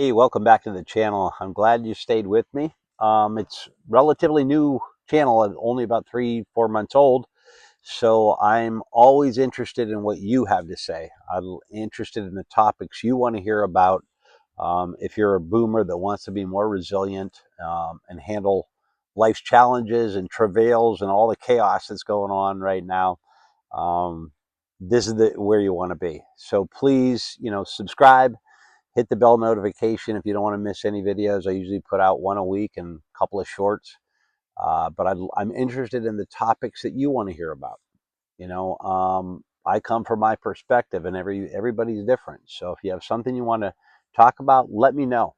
Hey, welcome back to the channel. I'm glad you stayed with me. It's relatively new channel, only about 3-4 months old. So I'm always interested in what you have to say. I'm interested in the topics you want to hear about. If you're a boomer that wants to be more resilient and handle life's challenges and travails and all the chaos that's going on right now, um, this is where you want to be. So please, subscribe, hit the bell notification if you don't want to miss any videos. I usually put out one a week and a couple of shorts. But I'm interested in the topics that you want to hear about. I come from my perspective, and everybody's different. So if you have something you want to talk about, let me know.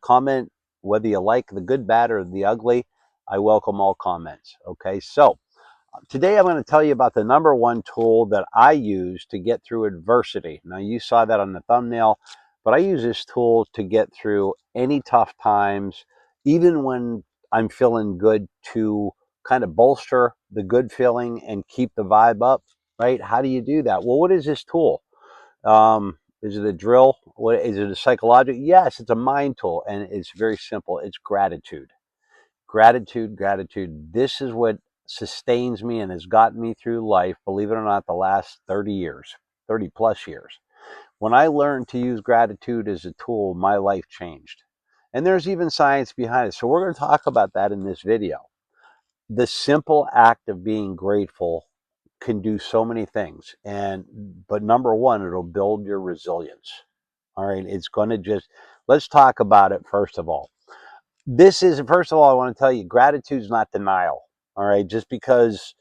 Comment whether you like the good, bad, or the ugly. I welcome all comments. Okay, so today I'm going to tell you about the number one tool that I use to get through adversity. Now, you saw that on the thumbnail, but I use this tool to get through any tough times, even when I'm feeling good, to kind of bolster the good feeling and keep the vibe up, right? How do you do that? Well, what is this tool? Is it a drill? What is it? A psychological? Yes, it's a mind tool, and it's very simple. It's gratitude. Gratitude, gratitude. This is what sustains me and has gotten me through life, believe it or not, the last 30 years, 30 plus years. When I learned to use gratitude as a tool, my life changed. And there's even science behind it. So we're going to talk about that in this video. The simple act of being grateful can do so many things. But number one, it'll build your resilience. All right. It's going to let's talk about it first of all. First of all, I want to tell you, gratitude is not denial. All right. Just because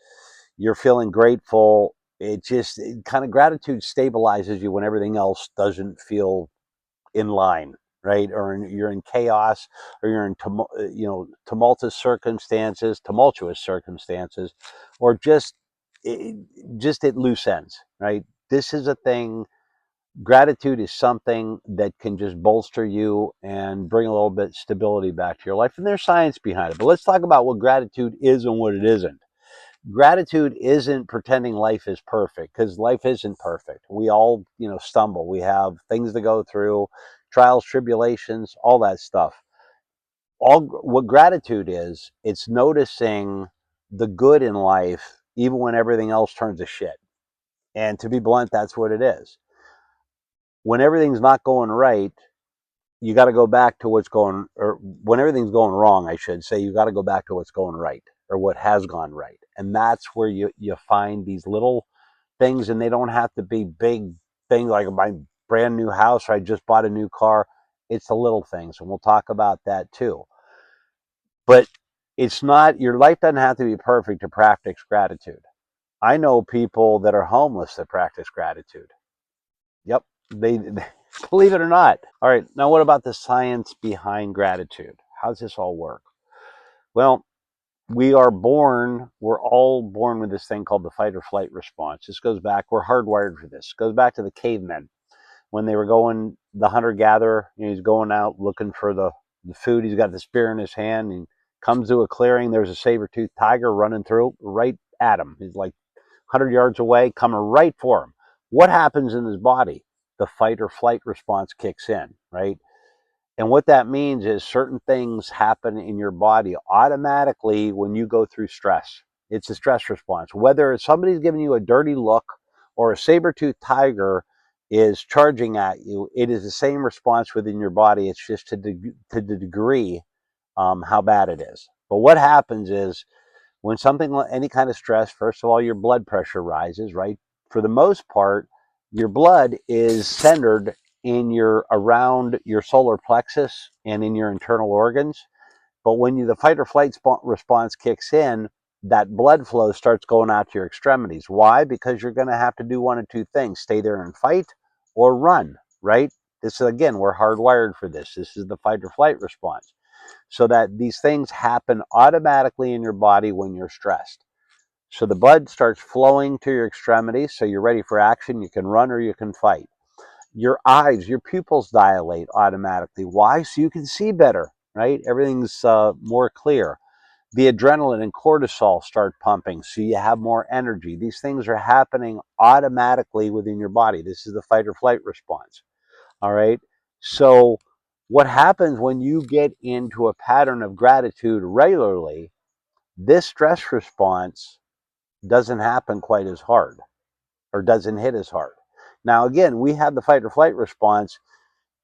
you're feeling grateful, kind of gratitude stabilizes you when everything else doesn't feel in line, right? You're in chaos, or you're in tumultuous circumstances, or just at loose ends, right? This is a thing. Gratitude is something that can just bolster you and bring a little bit of stability back to your life. And there's science behind it. But let's talk about what gratitude is and what it isn't. Gratitude isn't pretending life is perfect, because life isn't perfect. We all, stumble. We have things to go through, trials, tribulations, all that stuff. All what gratitude is, it's noticing the good in life, even when everything else turns to shit. And to be blunt, that's what it is. When everything's not going right, you got to go back to or when everything's going wrong, I should say, you got to go back to what's going right, or what has gone right. And that's where you find these little things, and they don't have to be big things like my brand new house, or I just bought a new car. It's the little things, and we'll talk about that too. But your life doesn't have to be perfect to practice gratitude. I know people that are homeless that practice gratitude. Yep, they believe it or not. All right, now what about the science behind gratitude? How does this all work? Well, we're all born with this thing called the fight or flight response. This goes back, we're hardwired for this. It goes back to the cavemen when they were going, the hunter gatherer, he's going out looking for the food. He's got the spear in his hand and comes to a clearing. There's a saber-toothed tiger running through right at him. He's like 100 yards away, coming right for him. What happens in his body? The fight or flight response kicks in, right? And what that means is certain things happen in your body automatically when you go through stress. It's a stress response. Whether somebody's giving you a dirty look or a saber-toothed tiger is charging at you, it is the same response within your body. It's just to the degree how bad it is. But what happens is, when any kind of stress, first of all, your blood pressure rises, right? For the most part, your blood is centered around your solar plexus and in your internal organs. But when the fight or flight response kicks in, that blood flow starts going out to your extremities. Why? Because you're going to have to do one of two things: stay there and fight, or run, right? This is, again, we're hardwired for this. This is the fight or flight response. So that these things happen automatically in your body when you're stressed. So the blood starts flowing to your extremities, so you're ready for action. You can run or you can fight. Your eyes, your pupils dilate automatically. Why? So you can see better, right? Everything's more clear. The adrenaline and cortisol start pumping, so you have more energy. These things are happening automatically within your body. This is the fight or flight response. All right. So What happens when you get into a pattern of gratitude regularly, this stress response doesn't happen quite as hard or doesn't hit as hard. Now, again, we have the fight or flight response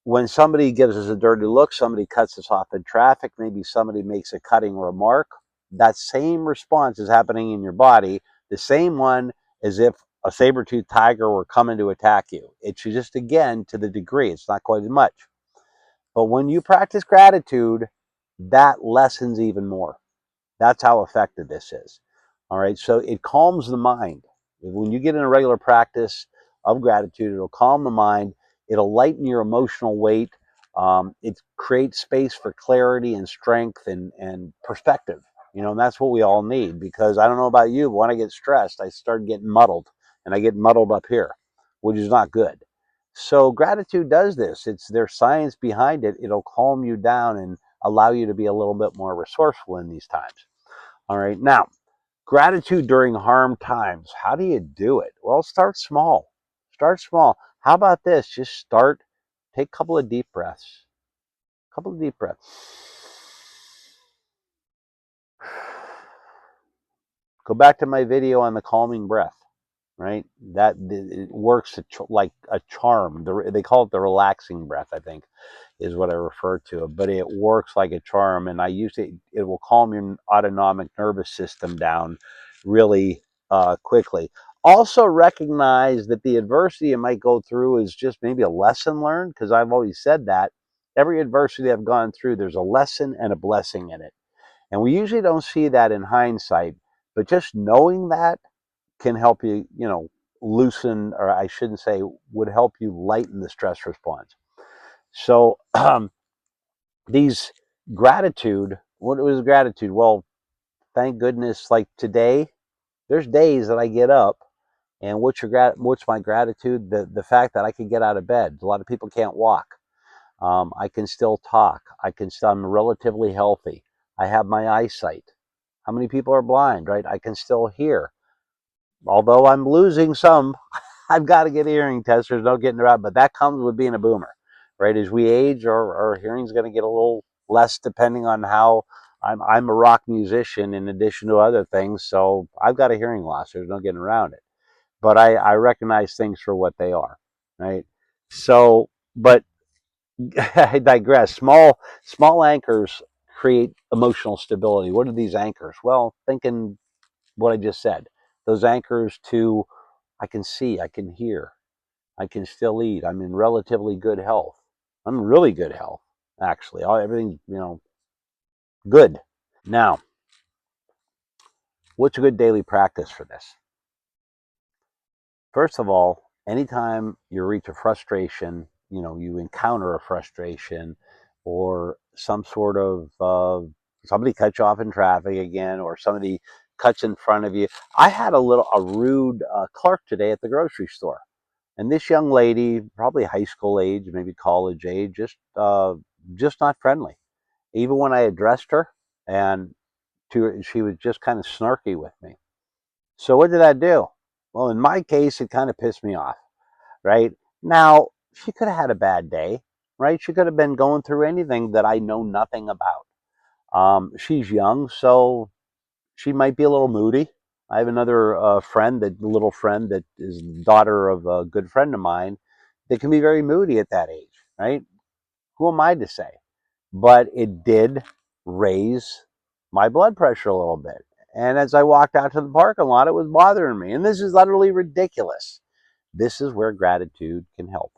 when somebody gives us a dirty look, somebody cuts us off in traffic, maybe somebody makes a cutting remark. That same response is happening in your body, the same one as if a saber-toothed tiger were coming to attack you. It's just, again, to the degree, it's not quite as much. But when you practice gratitude, that lessens even more. That's how effective this is. All right. So it calms the mind. When you get in a regular practice of gratitude, it'll calm the mind. It'll lighten your emotional weight. It creates space for clarity and strength and perspective. And that's what we all need, because I don't know about you, but when I get stressed, I start getting muddled, and I get muddled up here, which is not good. So gratitude does this. There's science behind it. It'll calm you down and allow you to be a little bit more resourceful in these times. All right. Now, gratitude during harm times. How do you do it? Well, start small. Start small. How about this? Just start, take a couple of deep breaths. A couple of deep breaths. Go back to my video on the calming breath, right? That it works like a charm. They call it the relaxing breath, I think, is what I refer to it. But it works like a charm, and I use it. It will calm your autonomic nervous system down really quickly. Also recognize that the adversity you might go through is just maybe a lesson learned, because I've always said that every adversity I've gone through, there's a lesson and a blessing in it. And we usually don't see that in hindsight, but just knowing that can help you, loosen, or I shouldn't say, would help you lighten the stress response. So these gratitude, what was gratitude? Well, thank goodness, like today, there's days that I get up, and what's my gratitude? The fact that I can get out of bed. A lot of people can't walk. I can still talk. I'm relatively healthy. I have my eyesight. How many people are blind, right? I can still hear. Although I'm losing some, I've got to get hearing tests. There's no getting around, but that comes with being a boomer, right? As we age, our hearing's going to get a little less, depending on how. I'm a rock musician in addition to other things, so I've got a hearing loss. There's no getting around it. But I recognize things for what they are, right? So, but I digress. Small anchors create emotional stability. What are these anchors? Well, thinking what I just said. Those anchors to, I can see, I can hear, I can still eat. I'm in relatively good health. I'm in really good health, actually. Everything's, good. Now, what's a good daily practice for this? First of all, anytime you reach a frustration, you encounter a frustration or some sort of somebody cuts you off in traffic again, or somebody cuts in front of you. I had a rude clerk today at the grocery store. And this young lady, probably high school age, maybe college age, just not friendly. Even when I addressed her, and she was just kind of snarky with me. So what did I do? Well, in my case, it kind of pissed me off, right? Now, she could have had a bad day, right? She could have been going through anything that I know nothing about. She's young, so she might be a little moody. I have another little friend that is the daughter of a good friend of mine, that can be very moody at that age, right? Who am I to say? But it did raise my blood pressure a little bit. And as I walked out to the parking lot, it was bothering me. And this is utterly ridiculous. This is where gratitude can help.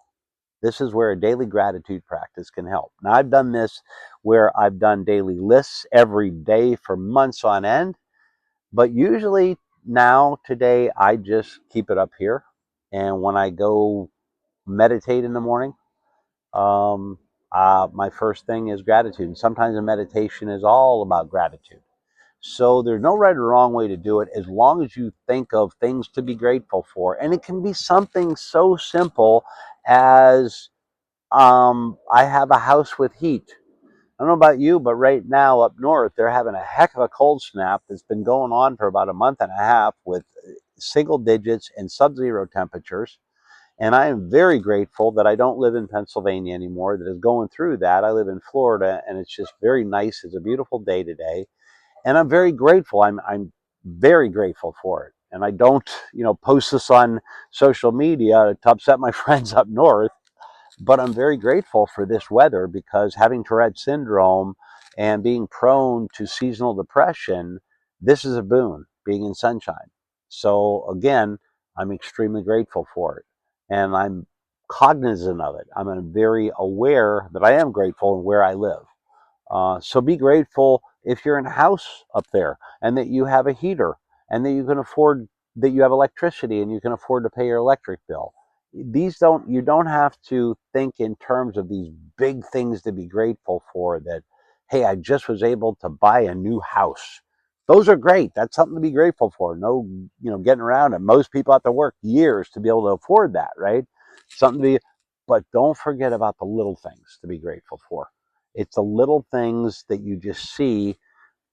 This is where a daily gratitude practice can help. Now, I've done this where I've done daily lists every day for months on end. But usually today, I just keep it up here. And when I go meditate in the morning, um, my first thing is gratitude. And sometimes a meditation is all about gratitude. So there's no right or wrong way to do it, as long as you think of things to be grateful for. And it can be something so simple as I have a house with heat. I don't know about you, but right now up north, they're having a heck of a cold snap that's been going on for about a month and a half, with single digits and sub-zero temperatures. And I am very grateful that I don't live in Pennsylvania anymore, that is going through that. I live in Florida, and it's just very nice. It's a beautiful day today. And I'm very grateful. I'm very grateful for it. And I don't, post this on social media to upset my friends up north, but I'm very grateful for this weather because having Tourette's syndrome and being prone to seasonal depression, this is a boon, being in sunshine. So again, I'm extremely grateful for it. And I'm cognizant of it. I'm very aware that I am grateful in where I live. So be grateful if you're in a house up there and that you have a heater and that you can afford, that you have electricity and you can afford to pay your electric bill. You don't have to think in terms of these big things to be grateful for, that, hey, I just was able to buy a new house. Those are great. That's something to be grateful for. No, getting around it. Most people have to work years to be able to afford that, right? Something to be, but don't forget about the little things to be grateful for. It's the little things that you just see.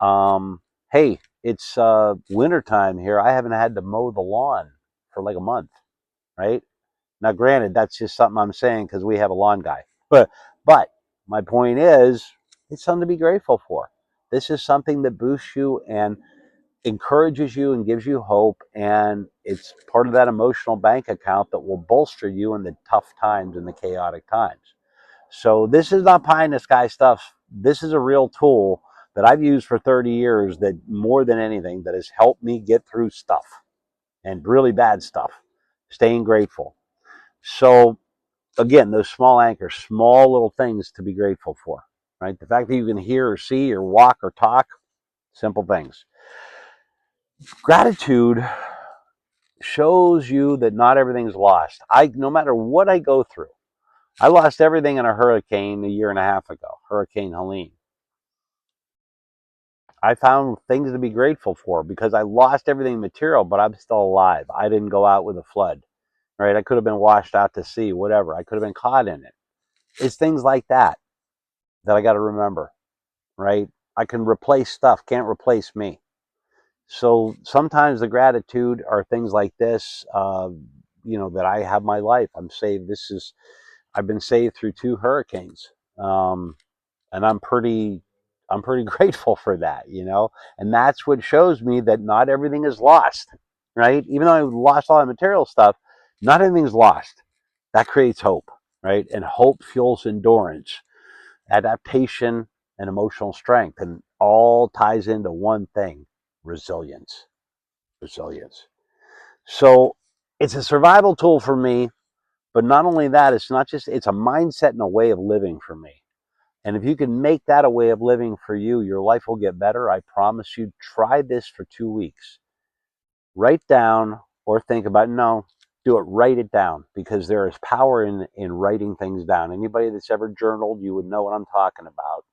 Hey, it's wintertime here. I haven't had to mow the lawn for like a month, right? Now, granted, that's just something I'm saying because we have a lawn guy. But my point is, it's something to be grateful for. This is something that boosts you and encourages you and gives you hope. And it's part of that emotional bank account that will bolster you in the tough times and the chaotic times. So this is not pie in the sky stuff. This is a real tool that I've used for 30 years, that more than anything that has helped me get through stuff and really bad stuff, staying grateful. So again, those small anchors, small little things to be grateful for, right? The fact that you can hear or see or walk or talk, simple things. Gratitude shows you that not everything's lost. No matter what I go through, I lost everything in a hurricane a year and a half ago, Hurricane Helene. I found things to be grateful for because I lost everything material, but I'm still alive. I didn't go out with a flood, right? I could have been washed out to sea, whatever. I could have been caught in it. It's things like that that I got to remember, right? I can replace stuff, can't replace me. So sometimes the gratitude are things like this, that I have my life. I'm saved. I've been saved through 2 hurricanes. And I'm pretty grateful for that. And that's what shows me that not everything is lost, right? Even though I lost all the material stuff, not everything's lost. That creates hope, right? And hope fuels endurance, adaptation, and emotional strength, and all ties into one thing: resilience. Resilience. So it's a survival tool for me, but not only that, it's a mindset and a way of living for me. And if you can make that a way of living for you, your life will get better. I promise you. Try this for 2 weeks. Write down or think about, no, do it, write it down, because there is power in writing things down. Anybody that's ever journaled, you would know what I'm talking about.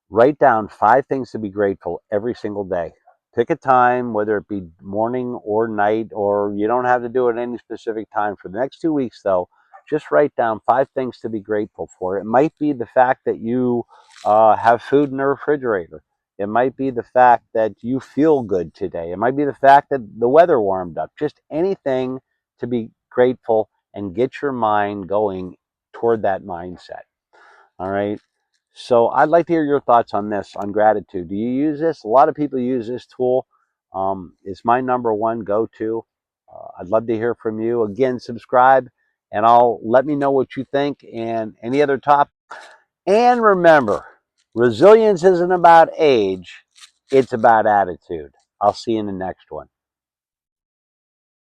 Write down 5 things to be grateful every single day. Pick a time, whether it be morning or night, or you don't have to do it at any specific time. For the next 2 weeks, though, just write down 5 things to be grateful for. It might be the fact that you have food in the refrigerator. It might be the fact that you feel good today. It might be the fact that the weather warmed up. Just anything to be grateful and get your mind going toward that mindset. All right. So I'd like to hear your thoughts on this, on gratitude. Do you use this? A lot of people use this tool. It's my number one go-to. I'd love to hear from you. Again, subscribe, and let me know what you think and any other topic. And remember, resilience isn't about age, it's about attitude. I'll see you in the next one.